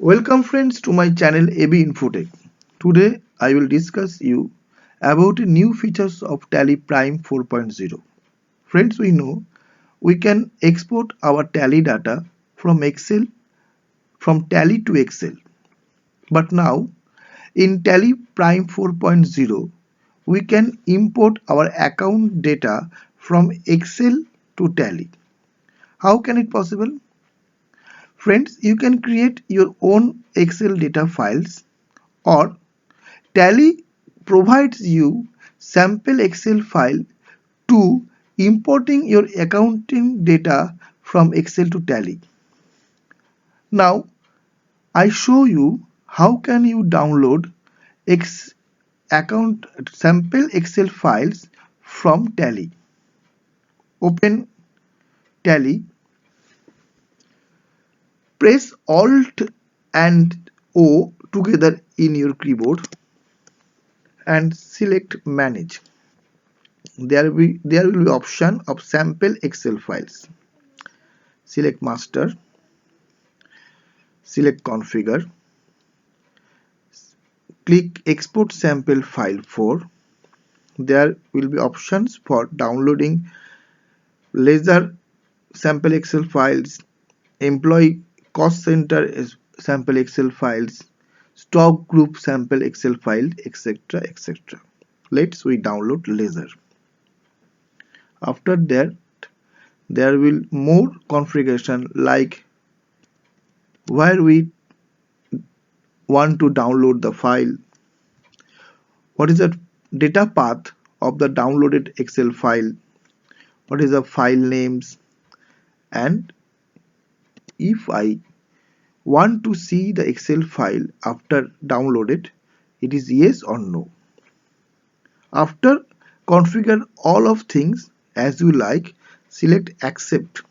Welcome friends to my channel AB Infotech. Today I will discuss you about new features of Tally Prime 4.0. Friends, we know we can export our Tally data from Excel from Tally to Excel. But now in Tally Prime 4.0 we can import our account data from Excel to Tally. How can it possible? Friends, you can create your own Excel data files or Tally provides you sample Excel file to importing your accounting data from Excel to Tally. Now I show you how can you download account sample Excel files from Tally. Open Tally, press Alt and O together in your keyboard and select Manage. There will be option of sample Excel files. Select Master, select Configure, click Export Sample File 4. There will be options for downloading laser sample Excel files, employee cost center sample Excel files, stock group sample Excel file, etc. etc. Let's we download laser. After that, there will more configuration like where we want to download the file, what is the data path of the downloaded Excel file, what is the file names, and if I want to see the Excel file after downloaded, it is yes or no. After configure all of things as you like, select accept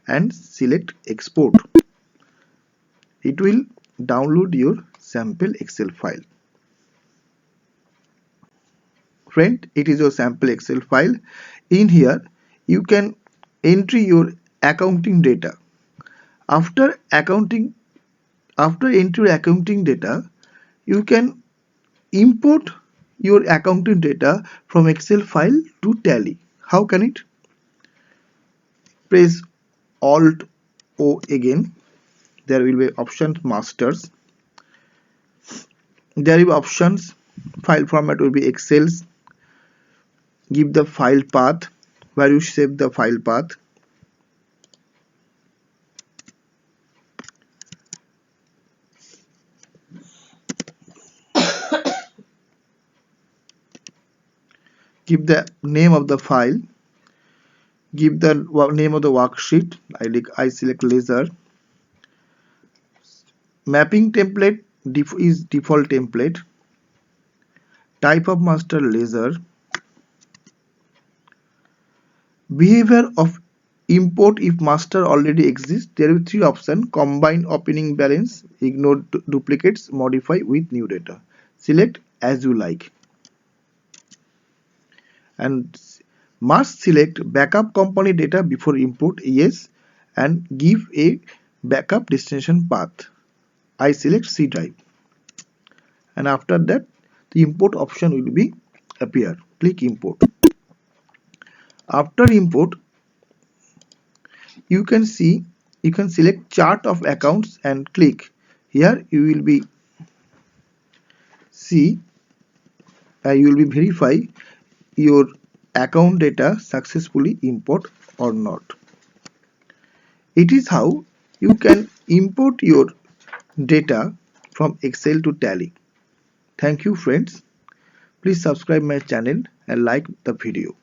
and select export. It will download your sample Excel file. Friend, it is your sample Excel file. In here you can enter your accounting data. After entering accounting data, you can import your accounting data from Excel file to Tally. How can it? Press Alt O again. There will be options masters. There will be options. File format will be Excel's. Give the file path where you save the file path. Give the name of the file. Give the name of the worksheet. I select laser. Mapping template is default template. Type of master laser. Behavior of import if master already exists. There are three options: combine opening balance, ignore duplicates, modify with new data. Select as you like. And must select backup company data before import, yes, and give a backup destination path. I select C drive, and after that the import option will be appear. Click import. After import, you can select chart of accounts and click here. You will be see you will be verify your account data successfully import or not. It is how you can import your data from Excel to Tally. Thank you friends. Please subscribe my channel and like the video.